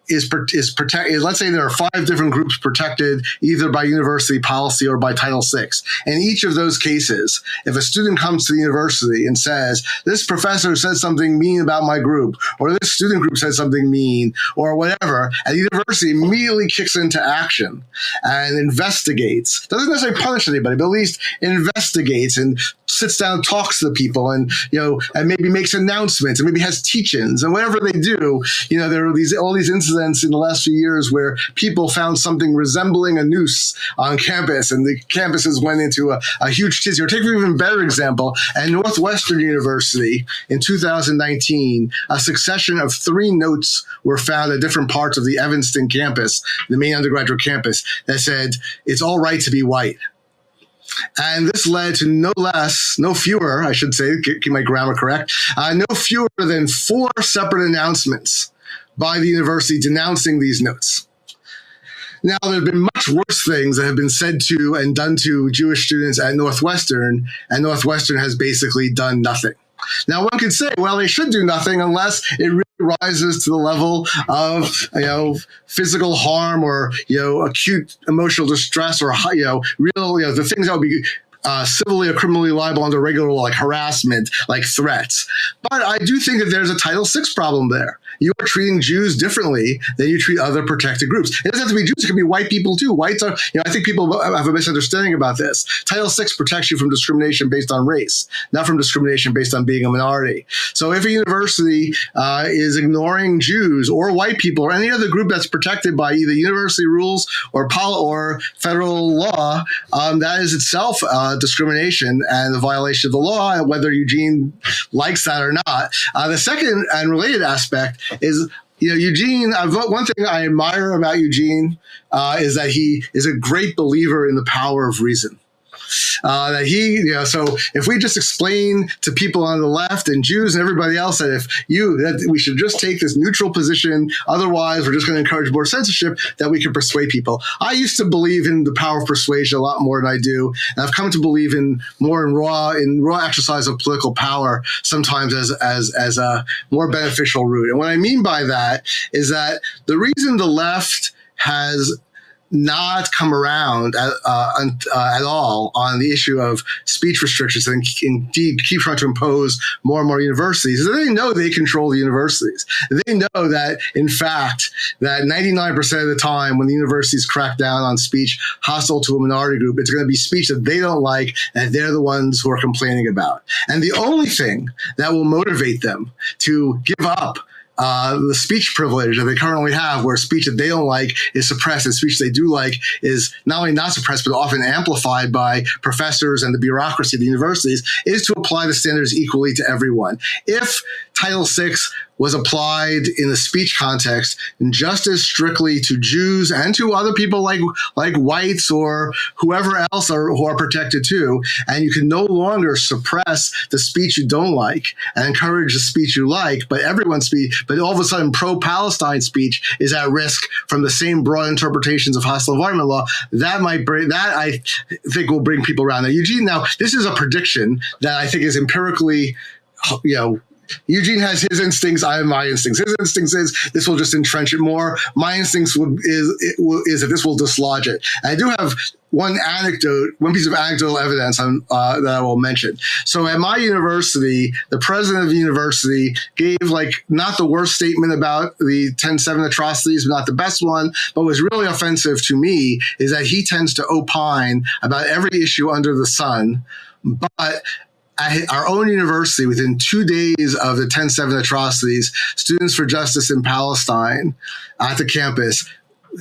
Speaker 3: is protected, let's say there are 5 different groups protected either by university policy or by Title VI. In each of those cases, if a student comes to the university and says, this professor said something mean about my group, or this student group said something mean, or whatever, and the university immediately kicks into action and investigates, doesn't necessarily punish anybody, but at least investigates and sits down, talks to the people, and and maybe makes announcements, and maybe has teach-ins, and whatever they do, there are all these incidents in the last few years where people found something resembling a noose on campus, and the campuses went into a huge tizzy. Or take an even better example, at Northwestern University in 2019, a succession of 3 notes were found at different parts of the Evanston campus, the main undergraduate campus, that said, it's all right to be white. And this led to no fewer, I should say, keep my grammar correct, no fewer than 4 separate announcements by the university denouncing these notes. Now, there have been much worse things that have been said to and done to Jewish students at Northwestern, and Northwestern has basically done nothing. Now, one could say, well, they should do nothing unless it really rises to the level of, physical harm or, acute emotional distress or, the things that would be civilly or criminally liable under regular law, like harassment, like threats. But I do think that there's a Title VI problem there. You are treating Jews differently than you treat other protected groups. It doesn't have to be Jews. It can be white people too. Whites are, I think people have a misunderstanding about this. Title VI protects you from discrimination based on race, not from discrimination based on being a minority. So if a university is ignoring Jews or white people or any other group that's protected by either university rules or federal law, that is itself discrimination and a violation of the law, whether Eugene likes that or not. The second and related aspect is, Eugene, one thing I admire about Eugene is that he is a great believer in the power of reason. So if we just explain to people on the left and Jews and everybody else that we should just take this neutral position, otherwise we're just going to encourage more censorship, that we can persuade people. I used to believe in the power of persuasion a lot more than I do, and I've come to believe in raw exercise of political power sometimes as a more beneficial route. And what I mean by that is that the reason the left has not come around at all on the issue of speech restrictions and indeed keep trying to impose more and more universities. They know they control the universities. They know that, in fact, that 99% of the time when the universities crack down on speech hostile to a minority group, it's going to be speech that they don't like and they're the ones who are complaining about. And the only thing that will motivate them to give up the speech privilege that they currently have, where speech that they don't like is suppressed and speech they do like is not only not suppressed, but often amplified by professors and the bureaucracy of the universities, is to apply the standards equally to everyone. If Title VI was applied in the speech context and just as strictly to Jews and to other people like whites or whoever else who are protected too, and you can no longer suppress the speech you don't like and encourage the speech you like, but but all of a sudden pro-Palestine speech is at risk from the same broad interpretations of hostile environment law, that I think will bring people around. Now, Eugene, this is a prediction that I think is empirically, Eugene has his instincts. I have my instincts. His instincts is this will just entrench it more. My instincts is that this will dislodge it. And I do have one piece of anecdotal evidence that I will mention. So at my university, the president of the university gave not the worst statement about the 10/7 atrocities, but not the best one. But what was really offensive to me is that he tends to opine about every issue under the sun, but at our own university, within 2 days of the 10/7 atrocities, Students for Justice in Palestine at the campus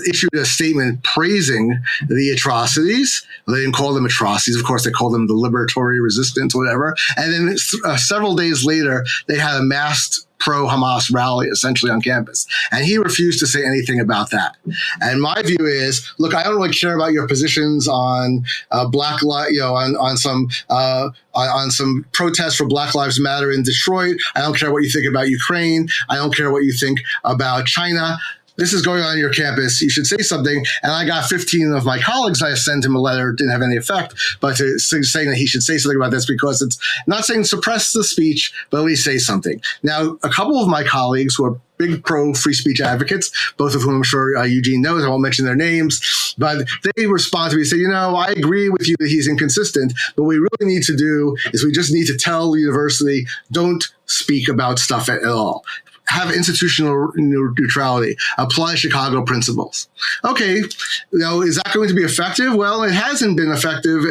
Speaker 3: issued a statement praising the atrocities. They didn't call them atrocities. Of course, they called them the liberatory resistance, whatever. And then several days later, they had a masked pro-Hamas rally essentially on campus. And he refused to say anything about that. And my view is, look, I don't really care about your positions on Black Lives, on some protests for Black Lives Matter in Detroit. I don't care what you think about Ukraine. I don't care what you think about China. This is going on your campus. You should say something. And I got 15 of my colleagues. I sent him a letter. It didn't have any effect, but saying that he should say something about this because it's not saying suppress the speech, but at least say something. Now, a couple of my colleagues who are big pro-free speech advocates, both of whom I'm sure Eugene knows, I won't mention their names, but they respond to me and say, I agree with you that he's inconsistent, but what we really need to do is we just need to tell the university, don't speak about stuff at all. Have institutional neutrality, apply Chicago principles. Okay, is that going to be effective? Well, it hasn't been effective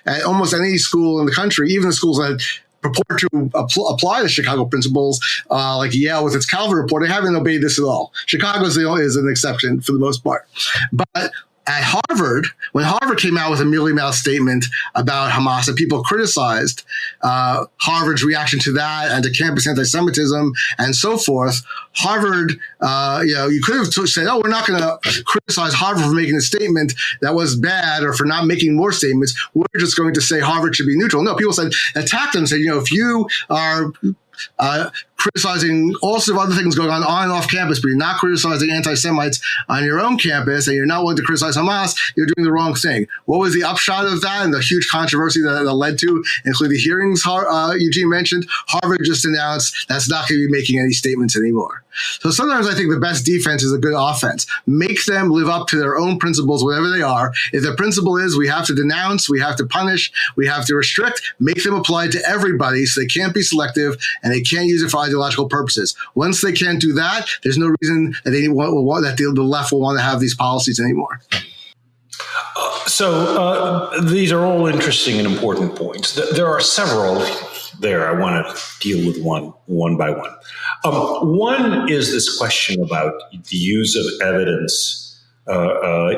Speaker 3: at almost any school in the country, even the schools that purport to apply the Chicago principles, like Yale with its Calvin report. They haven't obeyed this at all. Chicago is an exception for the most part. But at Harvard, when Harvard came out with a mealy-mouthed statement about Hamas, and people criticized Harvard's reaction to that and to campus anti-Semitism and so forth, Harvard, you could have said, we're not going to criticize Harvard for making a statement that was bad or for not making more statements. We're just going to say Harvard should be neutral. No, people attacked them, said, if you are criticizing all sorts of other things going on and off campus, but you're not criticizing anti-Semites on your own campus, and you're not willing to criticize Hamas, you're doing the wrong thing. What was the upshot of that and the huge controversy that led to, including the hearings Eugene mentioned? Harvard just announced that's not going to be making any statements anymore. So sometimes I think the best defense is a good offense. Make them live up to their own principles, whatever they are. If the principle is we have to denounce, we have to punish, we have to restrict, make them apply to everybody so they can't be selective and they can't use it for ideological purposes. Once they can't do that, there's no reason that the left will want to have these policies anymore.
Speaker 4: So these are all interesting and important points. There are several there. I want to deal with one by one. One is this question about the use of evidence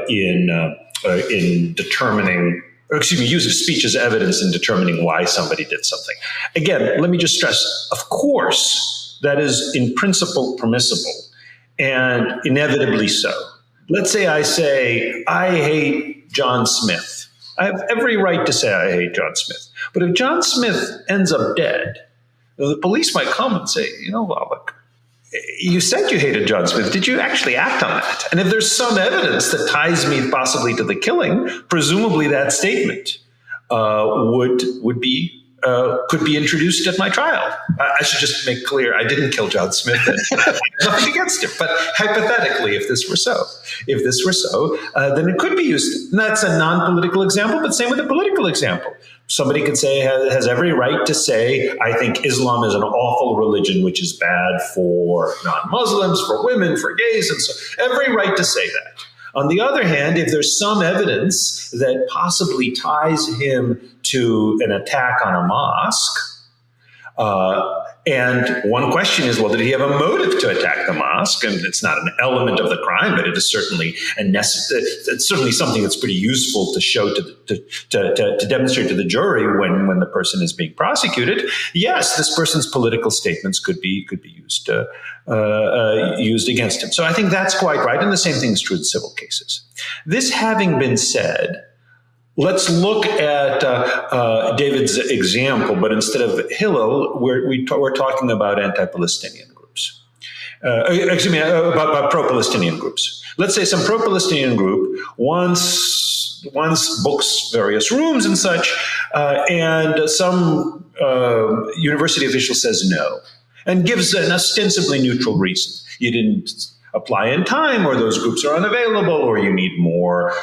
Speaker 4: in determining, use of speech as evidence in determining why somebody did something. Again, let me just stress, of course, that is in principle permissible and inevitably so. Let's say I hate John Smith. I have every right to say I hate John Smith. But if John Smith ends up dead, the police might come and say, look, you said you hated John Smith. Did you actually act on that? And if there's some evidence that ties me possibly to the killing, presumably that statement would be could be introduced at my trial. I should just make clear, I didn't kill John Smith. Nothing against him. But hypothetically, if this were so, then it could be used. And that's a non-political example, but same with a political example. Somebody could say, has every right to say, I think Islam is an awful religion, which is bad for non-Muslims, for women, for gays, and so every right to say that. On the other hand, if there's some evidence that possibly ties him to an attack on a mosque, and one question is, well, did he have a motive to attack the mosque? And it's not an element of the crime, but it is certainly it's certainly something that's pretty useful to show to demonstrate to the jury when the person is being prosecuted. Yes, this person's political statements could be used used against him. So I think that's quite right, and the same thing is true in civil cases. This having been said, let's look at David's example, but instead of Hillel, we're talking about anti-Palestinian groups. About pro-Palestinian groups. Let's say some pro-Palestinian group once books various rooms and such, and some university official says no, and gives an ostensibly neutral reason. You didn't apply in time, or those groups are unavailable, or you need more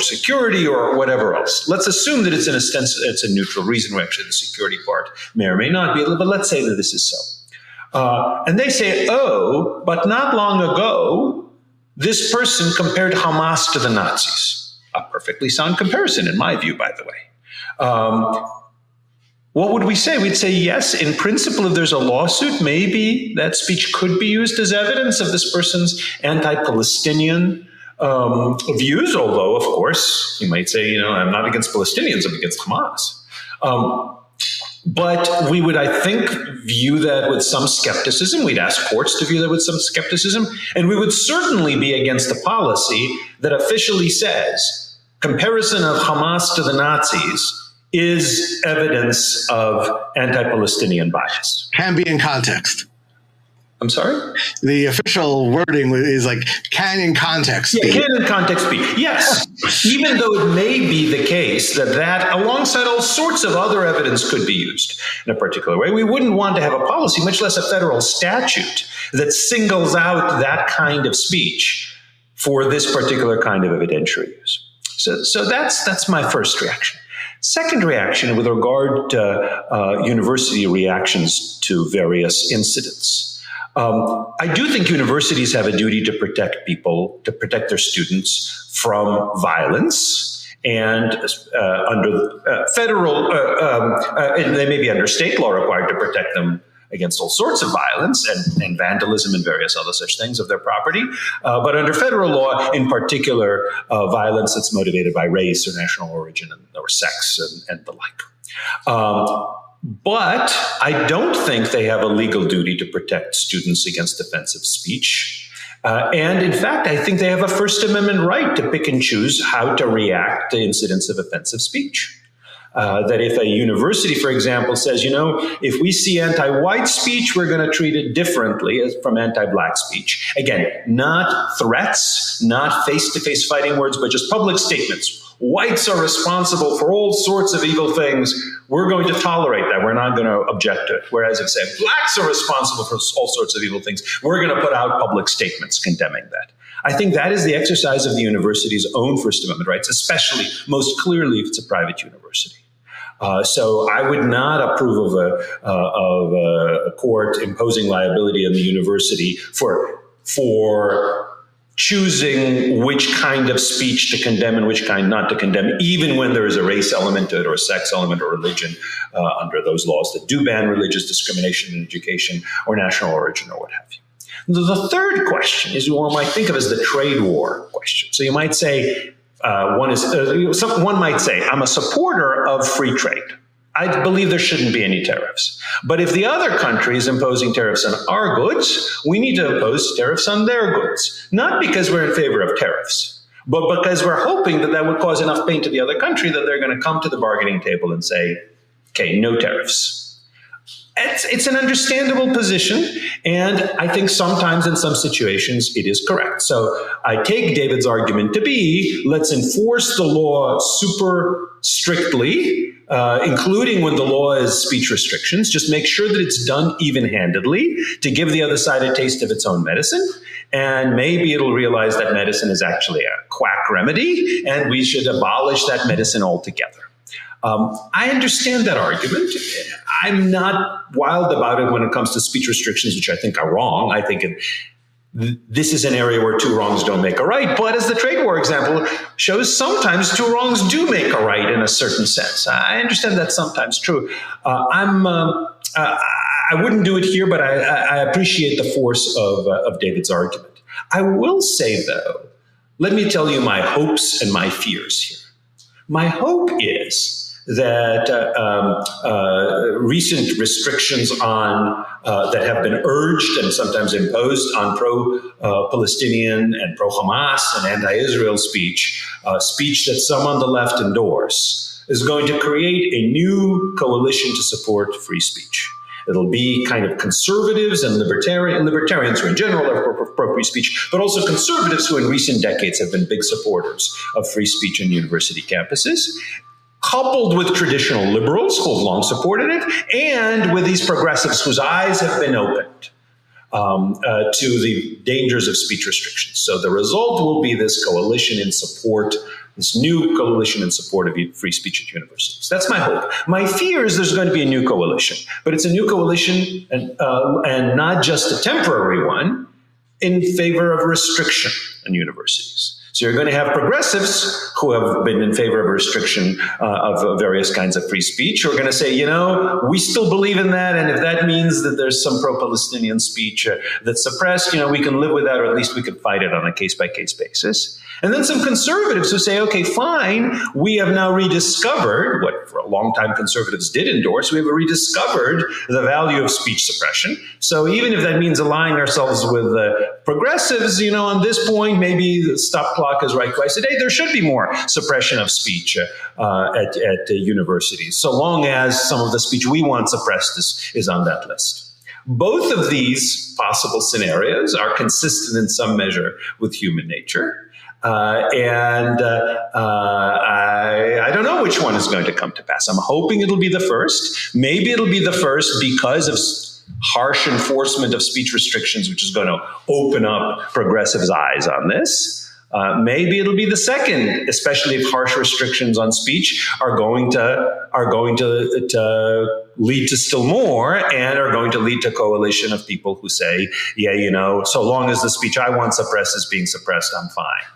Speaker 4: security, or whatever else. Let's assume that it's a neutral reason, where actually the security part may or may not be, but let's say that this is so. And they say, oh, but not long ago, this person compared Hamas to the Nazis. A perfectly sound comparison, in my view, by the way. What would we say? We'd say, yes, in principle, if there's a lawsuit, maybe that speech could be used as evidence of this person's anti-Palestinian views, although, of course, you might say, I'm not against Palestinians, I'm against Hamas. But we would, I think, view that with some skepticism. We'd ask courts to view that with some skepticism. And we would certainly be against a policy that officially says comparison of Hamas to the Nazis is evidence of anti-Palestinian bias.
Speaker 3: Can be in context.
Speaker 4: I'm sorry?
Speaker 3: The official wording is like, can in context be.
Speaker 4: Yeah, can in context be. Yes. Even though it may be the case that alongside all sorts of other evidence could be used in a particular way, we wouldn't want to have a policy, much less a federal statute, that singles out that kind of speech for this particular kind of evidentiary use. So that's my first reaction. Second reaction, with regard to university reactions to various incidents. I do think universities have a duty to protect people, to protect their students from violence, and under federal, and they may be under state law required to protect them against all sorts of violence and vandalism and various other such things of their property. But under federal law, in particular, violence that's motivated by race or national origin or sex and the like. But I don't think they have a legal duty to protect students against offensive speech. And in fact, I think they have a First Amendment right to pick and choose how to react to incidents of offensive speech. That if a university, for example, says, if we see anti-white speech, we're going to treat it differently from anti-black speech. Again, not threats, not face-to-face fighting words, but just public statements. Whites are responsible for all sorts of evil things. We're going to tolerate that. We're not going to object to it. Whereas if, say, blacks are responsible for all sorts of evil things, we're going to put out public statements condemning that. I think that is the exercise of the university's own First Amendment rights, especially most clearly if it's a private university. So I would not approve of a court imposing liability on the university for choosing which kind of speech to condemn and which kind not to condemn, even when there is a race element to it or a sex element or religion under those laws that do ban religious discrimination in education or national origin or what have you. The third question is what one might think of as the trade war question. So you might say, one might say, I'm a supporter of free trade. I believe there shouldn't be any tariffs. But if the other country is imposing tariffs on our goods, we need to impose tariffs on their goods. Not because we're in favor of tariffs, but because we're hoping that would cause enough pain to the other country that they're going to come to the bargaining table and say, okay, no tariffs. It's an understandable position, and I think sometimes in some situations it is correct. So I take David's argument to be, let's enforce the law super strictly, including when the law is speech restrictions. Just make sure that it's done even-handedly to give the other side a taste of its own medicine. And maybe it'll realize that medicine is actually a quack remedy, and we should abolish that medicine altogether. I understand that argument. I'm not wild about it when it comes to speech restrictions, which I think are wrong. I think this is an area where two wrongs don't make a right. But as the trade war example shows, sometimes two wrongs do make a right in a certain sense. I understand that's sometimes true. I wouldn't do it here, but I appreciate the force of David's argument. I will say, though, let me tell you my hopes and my fears here. My hope is that recent restrictions on that have been urged and sometimes imposed on pro-Palestinian and pro-Hamas and anti-Israel speech that some on the left endorse, is going to create a new coalition to support free speech. It'll be kind of conservatives and libertarians who in general are pro-free speech, but also conservatives who in recent decades have been big supporters of free speech on university campuses, coupled with traditional liberals who have long supported it, and with these progressives whose eyes have been opened to the dangers of speech restrictions. So the result will be this coalition in support, this new coalition in support of free speech at universities. That's my hope. My fear is there's going to be a new coalition, but it's a new coalition and not just a temporary one in favor of restriction on universities. So you're going to have progressives who have been in favor of restriction of various kinds of free speech who are going to say, we still believe in that. And if that means that there's some pro-Palestinian speech that's suppressed, we can live with that, or at least we can fight it on a case-by-case basis. And then some conservatives who say, okay, fine, we have now rediscovered what for a long time conservatives did endorse. We have rediscovered the value of speech suppression. So even if that means aligning ourselves with progressives, on this point, maybe the stop clock is right twice a day. There should be more suppression of speech at universities, so long as some of the speech we want suppressed is on that list. Both of these possible scenarios are consistent in some measure with human nature. I don't know which one is going to come to pass. I'm hoping it'll be the first. Maybe it'll be the first because of harsh enforcement of speech restrictions, which is going to open up progressives' eyes on this. Maybe it'll be the second, especially if harsh restrictions on speech are going to lead to still more and are going to lead to a coalition of people who say, so long as the speech I want suppressed is being suppressed, I'm fine.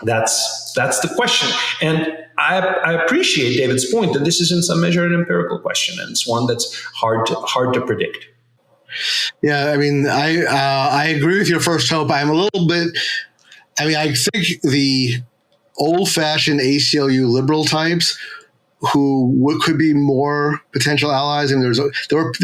Speaker 4: That's the question. And I appreciate David's point that this is in some measure an empirical question, and it's one that's hard to predict.
Speaker 3: Yeah, I agree with your first hope. I'm a little bit. I think the old-fashioned ACLU liberal types who could be more potential allies, and there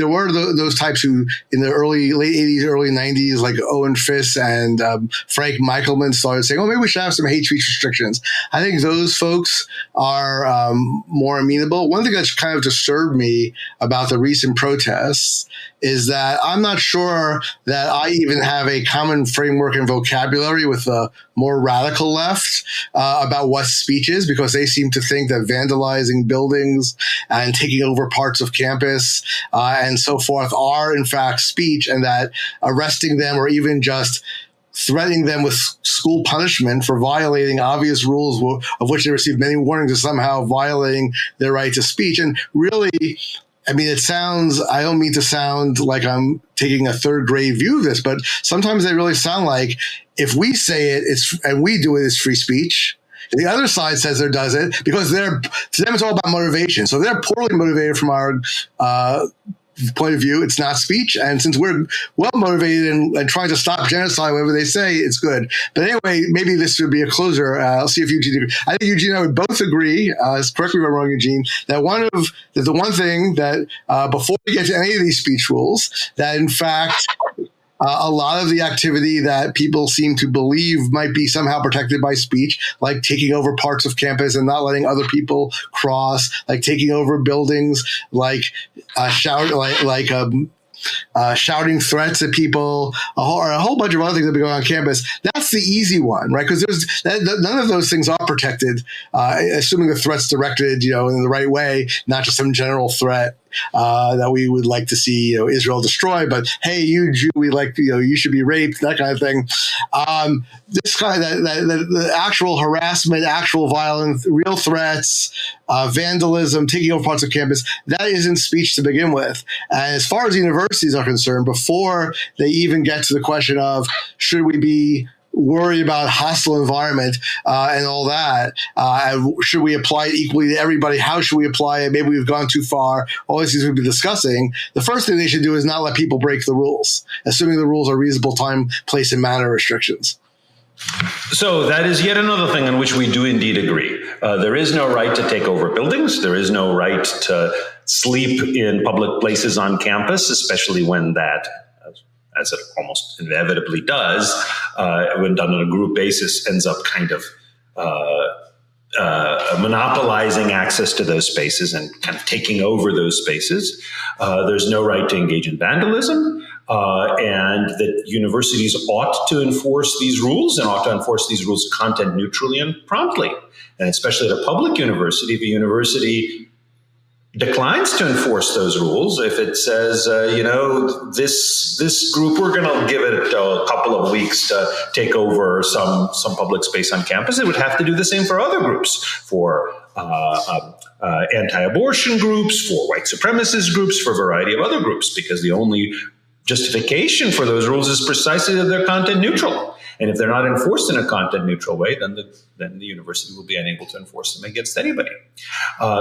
Speaker 3: were those types who in the late 80s, early 90s, like Owen Fiss and Frank Michelman, started saying, maybe we should have some hate speech restrictions. I think those folks are more amenable. One thing that's kind of disturbed me about the recent protests is that I'm not sure that I even have a common framework and vocabulary with the more radical left about what speech is, because they seem to think that vandalizing buildings and taking over parts of campus and so forth are in fact speech, and that arresting them or even just threatening them with school punishment for violating obvious rules of which they received many warnings is somehow violating their right to speech. And really, it sounds, I don't mean to sound like I'm taking a third grade view of this, but sometimes they really sound like if we say it, and we do it, it's free speech. And the other side says there does it because to them it's all about motivation. So they're poorly motivated from our point of view. It's not speech. And since we're well motivated and trying to stop genocide, whatever they say, it's good. But anyway, maybe this would be a closer. I'll see if Eugene agrees. I think Eugene and I would both agree, correct me if I'm wrong, Eugene, that the one thing that before we get to any of these speech rules, that in fact a lot of the activity that people seem to believe might be somehow protected by speech, like taking over parts of campus and not letting other people cross, like taking over buildings, like shouting threats at people, or a whole bunch of other things that be going on campus. That's the easy one, right? Because none of those things are protected, assuming the threat's directed, in the right way, not just some general threat that we would like to see, Israel destroy. But hey, you Jew, we like, you should be raped, that kind of thing. This kind of the actual harassment, actual violence, real threats, vandalism, taking over parts of campus, that isn't speech to begin with. And as far as universities are concerned, before they even get to the question of should we be worried about hostile environment and all that, should we apply it equally to everybody? How should we apply it? Maybe we've gone too far. All these things we've been discussing. The first thing they should do is not let people break the rules, assuming the rules are reasonable time, place, and manner restrictions.
Speaker 4: So that is yet another thing on which we do indeed agree. There is no right to take over buildings. There is no right to sleep in public places on campus, especially when that, as it almost inevitably does, when done on a group basis, ends up kind of monopolizing access to those spaces and kind of taking over those spaces. There's no right to engage in vandalism. And that universities ought to enforce these rules and ought to enforce these rules content neutrally and promptly. And especially at a public university, the university declines to enforce those rules. If it says, this group, we're going to give it a couple of weeks to take over some public space on campus, it would have to do the same for other groups, for anti-abortion groups, for white supremacist groups, for a variety of other groups, because the only justification for those rules is precisely that they're content neutral. And if they're not enforced in a content neutral way, then the university will be unable to enforce them against anybody.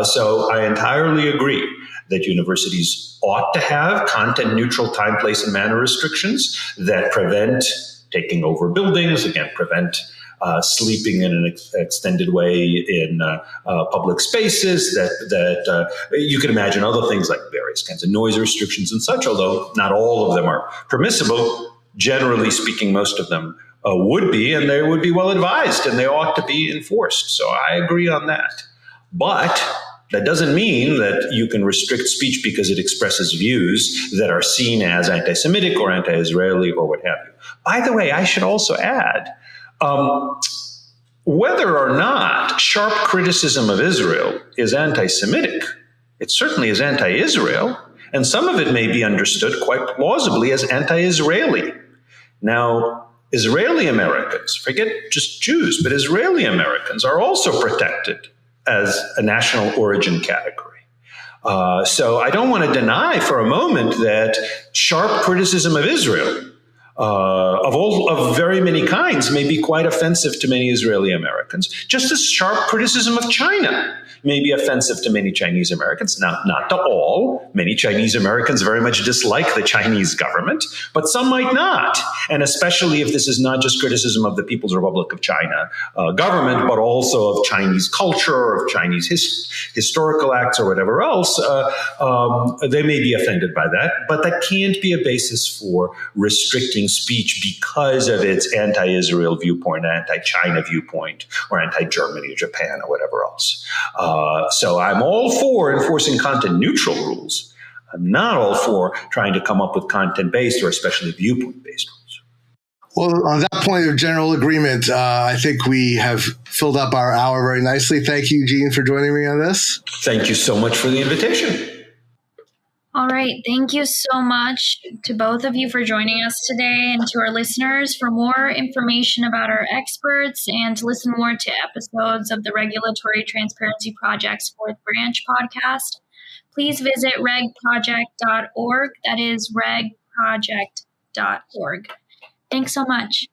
Speaker 4: So I entirely agree that universities ought to have content neutral time, place, and manner restrictions that prevent taking over buildings, again, prevent sleeping in an extended way in public spaces, that you can imagine other things like various kinds of noise restrictions and such, although not all of them are permissible. Generally speaking, most of them would be, and they would be well advised, and they ought to be enforced. So I agree on that. But that doesn't mean that you can restrict speech because it expresses views that are seen as anti-Semitic or anti-Israeli or what have you. By the way, I should also add, whether or not sharp criticism of Israel is anti-Semitic, it certainly is anti-Israel, and some of it may be understood quite plausibly as anti-Israeli. Now, Israeli Americans, forget just Jews, but Israeli Americans are also protected as a national origin category. So I don't want to deny for a moment that sharp criticism of Israel of very many kinds may be quite offensive to many Israeli Americans, just as sharp criticism of China may be offensive to many Chinese Americans, not to all. Many Chinese Americans very much dislike the Chinese government, but some might not. And especially if this is not just criticism of the People's Republic of China government, but also of Chinese culture, or of Chinese historical acts or whatever else, they may be offended by that. But that can't be a basis for restricting speech because of its anti-Israel viewpoint, anti-China viewpoint, or anti-Germany or Japan or whatever else. So I'm all for enforcing content-neutral rules. I'm not all for trying to come up with content-based or especially viewpoint-based rules.
Speaker 3: Well, on that point of general agreement, I think we have filled up our hour very nicely. Thank you, Eugene, for joining me on this.
Speaker 4: Thank you so much for the invitation.
Speaker 2: All right. Thank you so much to both of you for joining us today, and to our listeners. For more information about our experts and to listen more to episodes of the Regulatory Transparency Project's Fourth Branch podcast, please visit regproject.org. That is regproject.org. Thanks so much.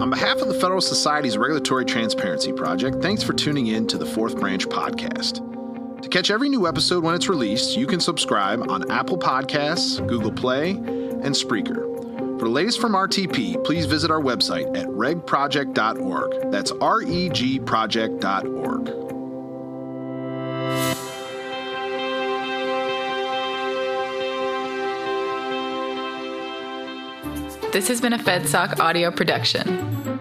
Speaker 1: On behalf of the Federalist Society's Regulatory Transparency Project, thanks for tuning in to the Fourth Branch podcast. To catch every new episode when it's released, you can subscribe on Apple Podcasts, Google Play, and Spreaker. For the latest from RTP, please visit our website at regproject.org. That's regproject.org.
Speaker 5: This has been a FedSoc audio production.